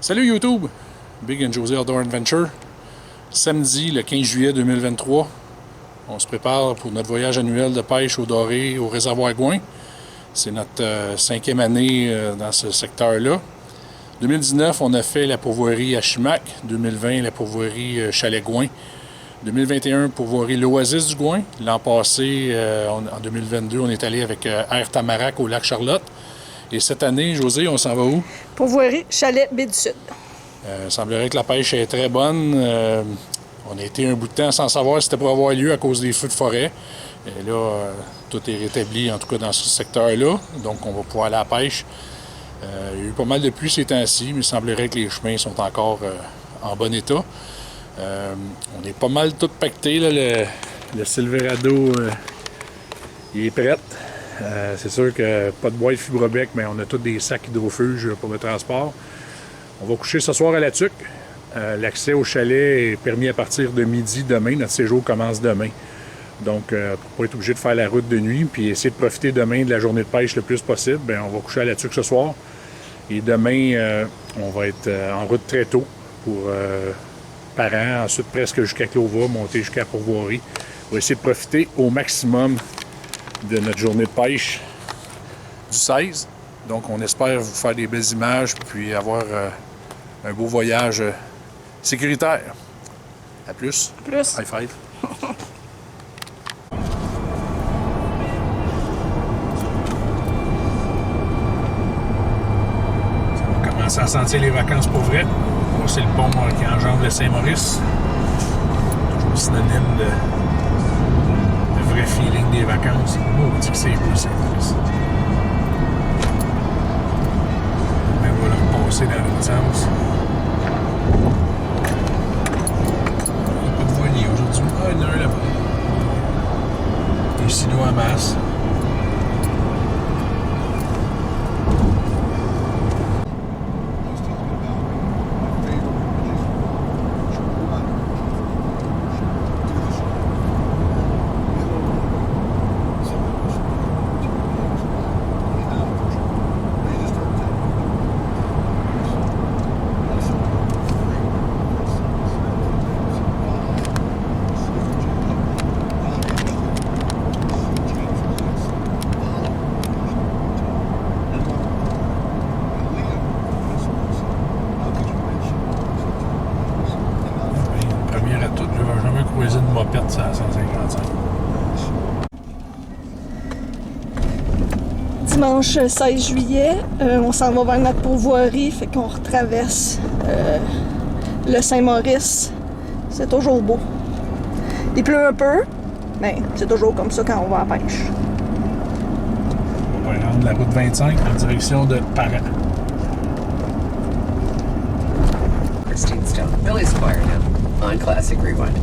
Salut YouTube! Big and José Outdoor Adventure. Samedi, le 15 juillet 2023, on se prépare pour notre voyage annuel de pêche au doré au réservoir Gouin. C'est notre cinquième année dans ce secteur-là. 2019, on a fait la pourvoirie à Chimac. 2020, la pourvoirie Chalet Gouin. 2021, pourvoirie l'Oasis du Gouin. L'an passé, en 2022, on est allé avec Air Tamarack au lac Charlotte. Et cette année, José, on s'en va où? Pourvoirie Chalet Baie du Sud. Il semblerait que la pêche est très bonne. On a été un bout de temps sans savoir si c'était pour avoir lieu à cause des feux de forêt. Et là, tout est rétabli, en tout cas dans ce secteur-là. Donc, on va pouvoir aller à la pêche. Il y a eu pas mal de pluie ces temps-ci, mais il semblerait que les chemins sont encore en bon état. On est pas mal tout pacté. Là, le Silverado il est prêt. C'est sûr que pas de boîte fibrobec, mais on a tous des sacs hydrofuges pour le transport. On va coucher ce soir à la Tuque. L'accès au chalet est permis à partir de midi demain. Notre séjour commence demain. Donc, pour ne pas être obligé de faire la route de nuit puis essayer de profiter demain de la journée de pêche le plus possible, bien, on va coucher à la Tuque ce soir. Et demain, on va être en route très tôt pour Parent, ensuite presque jusqu'à Clova, monter jusqu'à Pourvoirie. On va essayer de profiter au maximum de notre journée de pêche du 16. Donc, on espère vous faire des belles images puis avoir un beau voyage sécuritaire. À plus. Plus. High five. On commence à sentir les vacances pour vrai. Bon, c'est le pont qui enjambe le Saint-Maurice. Toujours synonyme de vrai feeling des vacances. Oh, on dit que c'est beau, Saint-Maurice. Mais on va le repasser dans l'autre sens. Pas de voilier aujourd'hui. Ah, il y en a un là-bas. Des silos en masse. Première à toute, je vais jamais croiser une mopette sur la 155. Dimanche 16 juillet, on s'en va vers notre pourvoirie, fait qu'on retraverse le Saint-Maurice. C'est toujours beau. Il pleut un peu, mais c'est toujours comme ça quand on va à la pêche. On va prendre la route 25 en direction de Parent. Christine Stone, Billy Squire now on Classic Rewind.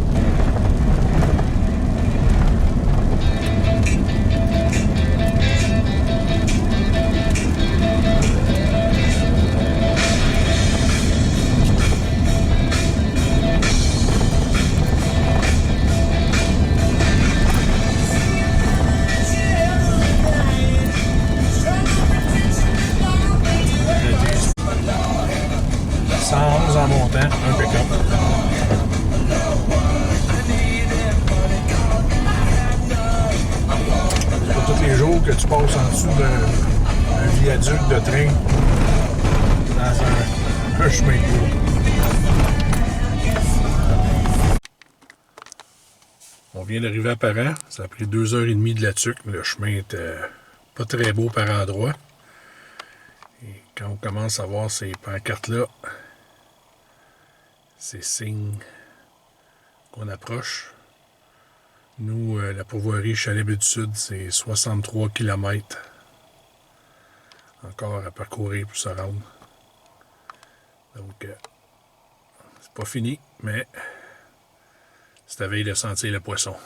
En montant, un pick-up. C'est pas tous les jours que tu passes en dessous d'un viaduc de train dans un chemin de bois. On vient d'arriver à Parent. Ça a pris 2h30 de la Tuque. Le chemin était pas très beau par endroits. Et quand on commence à voir ces pancartes-là, c'est signe qu'on approche. Nous, la pourvoirie Chalet Baie du Sud, c'est 63 km encore à parcourir pour se rendre. Donc, c'est pas fini, mais c'est à veille de sentir le poisson.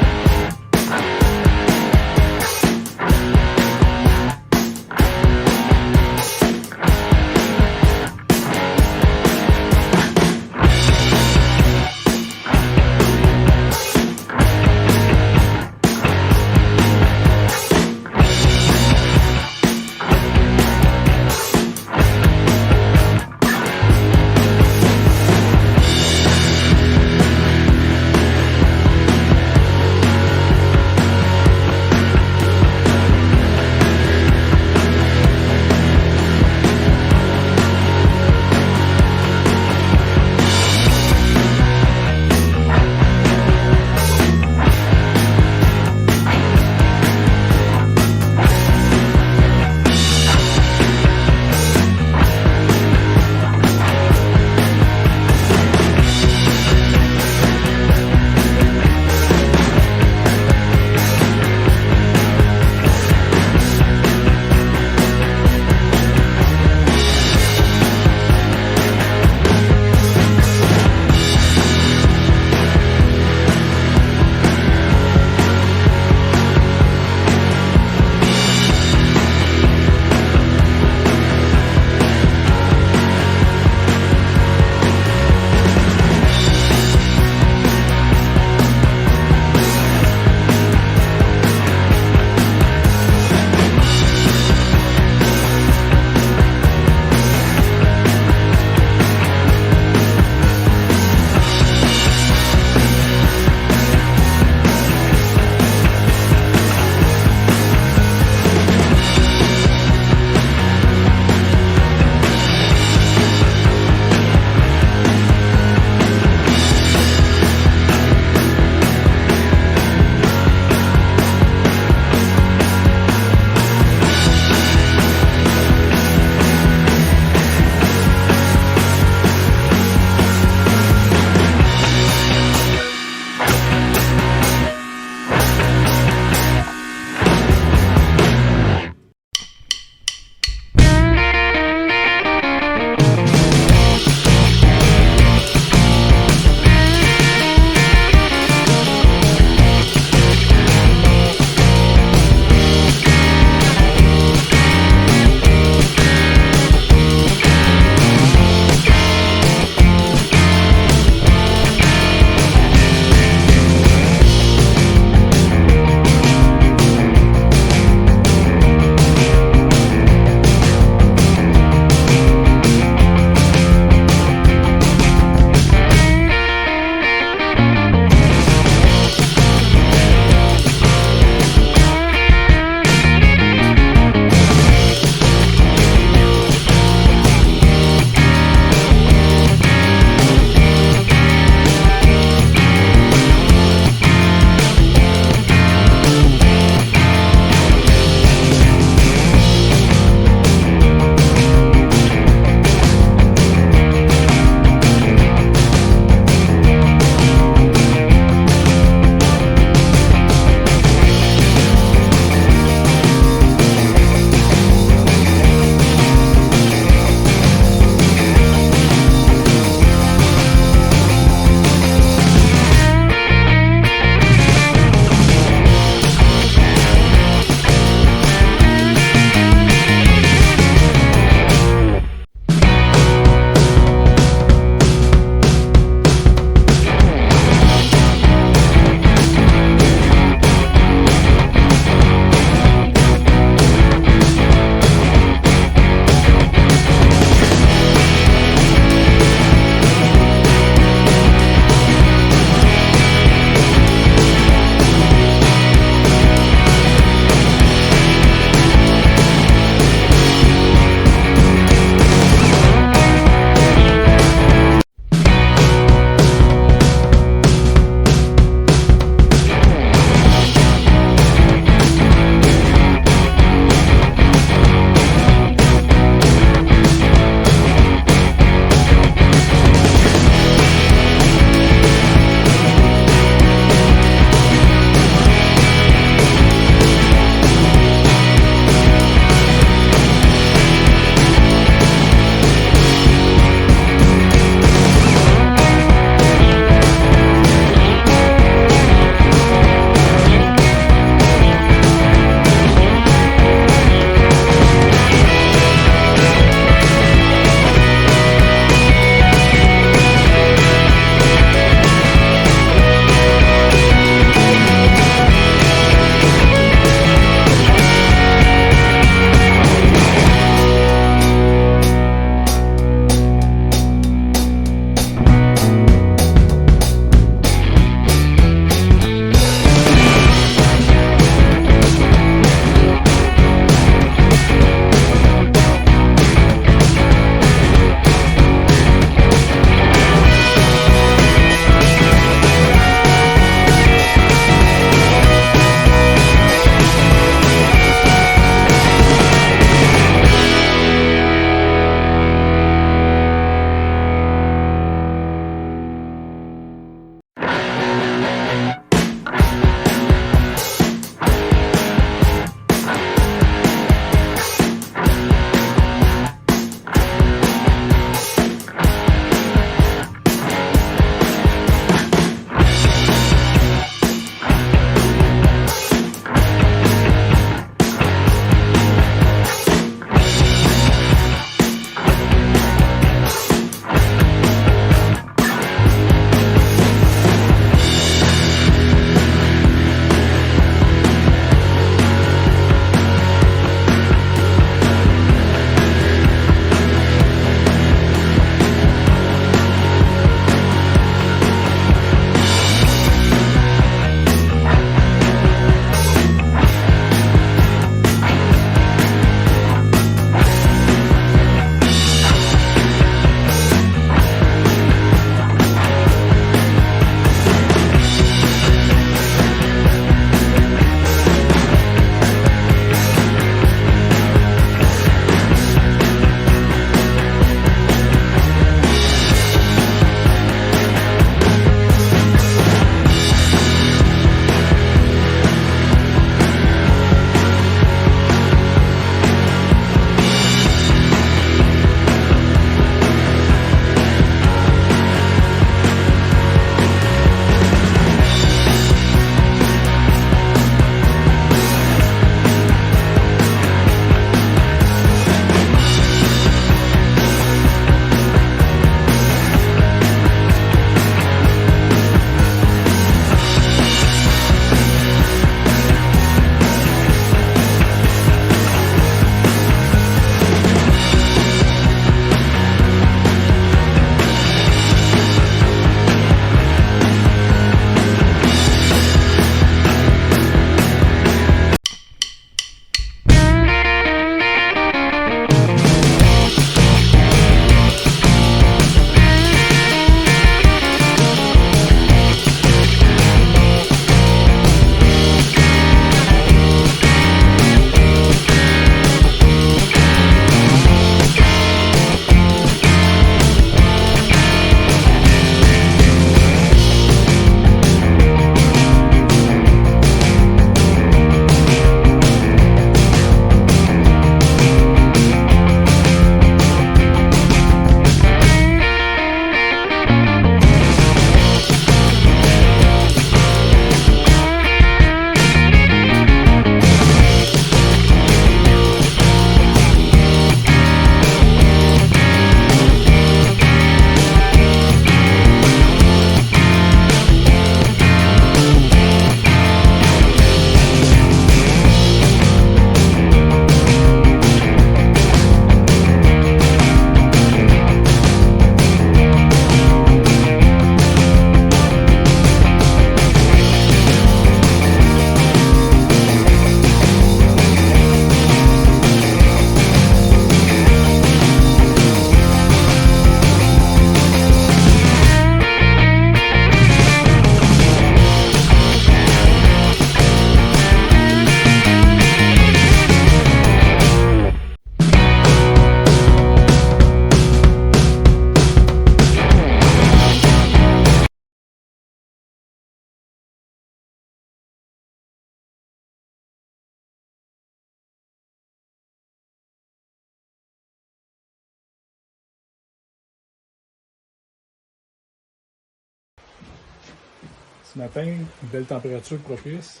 Ce matin, une belle température propice.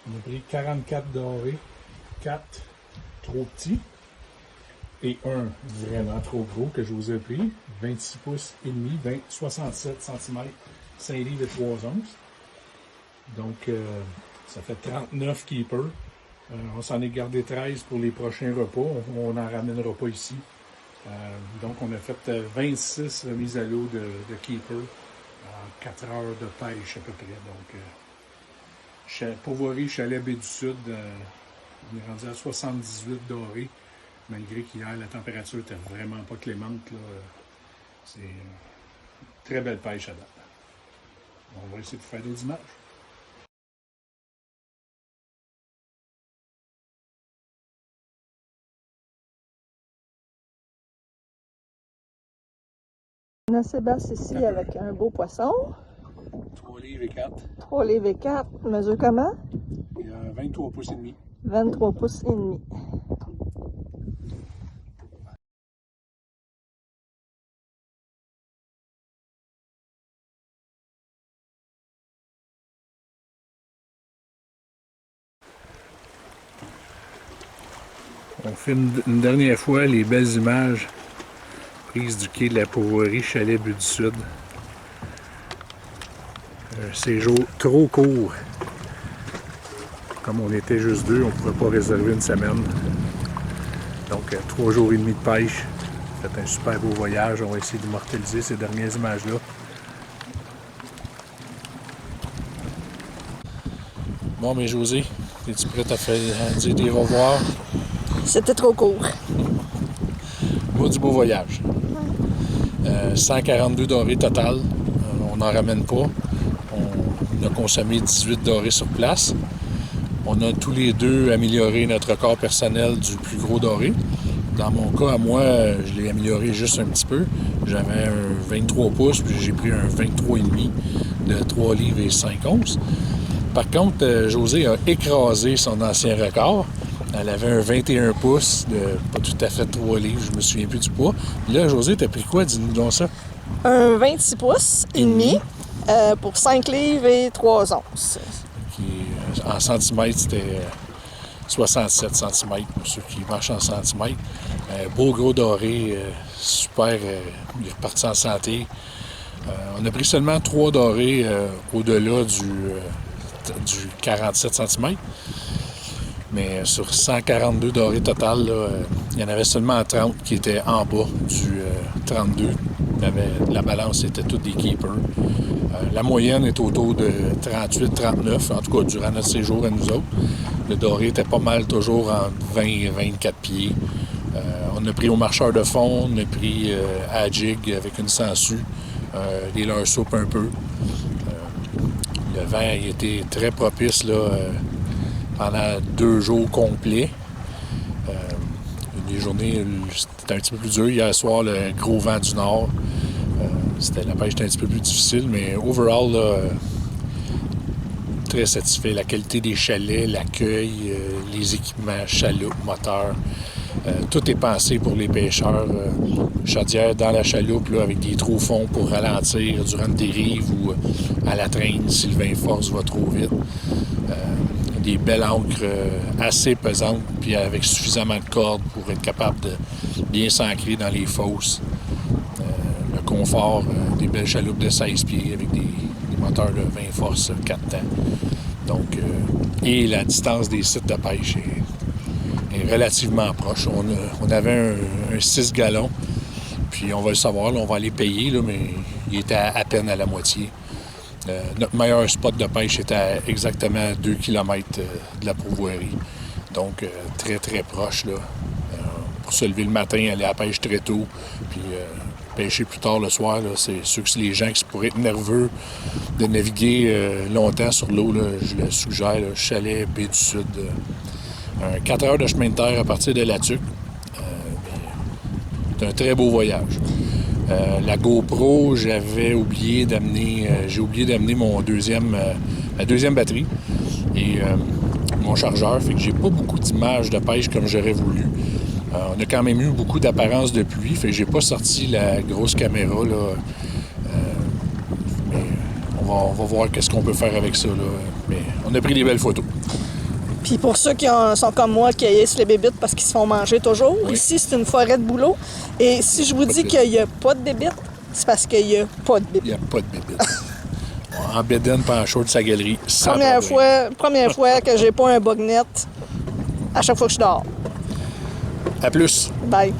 On a pris 44 dorés, 4 trop petits et un vraiment trop gros que je vous ai pris, 26 pouces et demi, 67 cm, 5 livres et 3 onces. Donc, ça fait 39 keepers. On s'en est gardé 13 pour les prochains repas. On n'en ramènera pas ici. Donc, on a fait 26 remises à l'eau de keeper en 4 heures de pêche à peu près. Donc, Pourvoirie, Chalet, Baie du Sud, on est rendu à 78 dorés, malgré qu'hier, la température n'était vraiment pas clémente. Là. C'est une très belle pêche à date. On va essayer de faire d'autres images. On a Sébastien ici avec un beau poisson. 3 livres et 4. 3 livres et 4. Mesure comment? Et 23 pouces et demi. 23 pouces et demi. On filme une dernière fois les belles images prises du quai de la Pourvoirie, Chalet, Baie du Sud. Un séjour trop court. Comme on était juste deux, on ne pouvait pas réserver une semaine. Donc, 3 jours et demi de pêche. C'était un super beau voyage. On va essayer d'immortaliser ces dernières images-là. Bon, mais José, es-tu prête à dire des au revoir? C'était trop court. Moi, du beau voyage. 142 dorés total. On n'en ramène pas. On a consommé 18 dorés sur place. On a tous les deux amélioré notre record personnel du plus gros doré. Dans mon cas, à moi, je l'ai amélioré juste un petit peu. J'avais un 23 pouces, puis j'ai pris un 23,5 de 3 livres et 5 onces. Par contre, José a écrasé son ancien record. Elle avait un 21 pouces de pas tout à fait 3 livres, je me souviens plus du poids. Là, José, t'as pris quoi? Dis-nous donc ça. Un 26 pouces et demi pour 5 livres et 3 onces. Qui, en centimètres, c'était 67 cm, pour ceux qui marchent en centimètres. Beau gros doré, super, il est reparti en santé. On a pris seulement 3 dorés au-delà du 47 cm. Mais sur 142 dorés total, là, il y en avait seulement 30 qui étaient en bas du 32. La balance était toutes des keepers. La moyenne est autour de 38-39, en tout cas durant notre séjour à nous autres. Le doré était pas mal toujours entre 20 et 24 pieds. On a pris au marcheur de fond, on a pris à jig avec une sangsue, des leurres soupes un peu. Le vent il était très propice là, pendant 2 jours complets. Les journées, c'était un petit peu plus dur. Hier soir, le gros vent du nord. La pêche était un petit peu plus difficile, mais overall, là, très satisfait. La qualité des chalets, l'accueil, les équipements, chaloupe, moteur. Tout est pensé pour les pêcheurs. Chaudière dans la chaloupe là, avec des trous fonds pour ralentir durant une dérive ou à la traîne si le vent force va trop vite. Des belles ancres assez pesantes puis avec suffisamment de cordes pour être capable de bien s'ancrer dans les fosses. Le confort, des belles chaloupes de 16 pieds avec des moteurs de 20 forces 4 temps. Donc, et la distance des sites de pêche est relativement proche. On avait un 6 gallons, puis on va le savoir, là, on va aller payer, là, mais il était à peine à la moitié. Notre meilleur spot de pêche était à exactement 2 km de la Pourvoirie. Donc, très, très proche. Là. Pour se lever le matin, aller à la pêche très tôt, puis pêcher plus tard le soir, là, c'est sûr que c'est les gens qui pourraient être nerveux de naviguer longtemps sur l'eau, là, je le suggère, là, Chalet, Baie du Sud. 4 heures de chemin de terre à partir de La Tuque. C'est un très beau voyage. La GoPro, j'ai oublié d'amener ma deuxième batterie et mon chargeur, fait que j'ai pas beaucoup d'images de pêche comme j'aurais voulu. On a quand même eu beaucoup d'apparence de pluie, fait que j'ai pas sorti la grosse caméra là. Mais on va voir qu'est-ce qu'on peut faire avec ça. Là. Mais on a pris des belles photos. Puis pour ceux qui sont comme moi, qui haïssent les bébites parce qu'ils se font manger toujours, Oui. ici, c'est une forêt de bouleau. Et si je vous dis qu'il n'y a pas de bébites, c'est parce qu'il n'y a pas de Il bébites. n'y a pas de bébite. En bédaine, pas en short de sa galerie, sans Première fois que j'ai pas un bug net à chaque fois que je dors. À plus. Bye.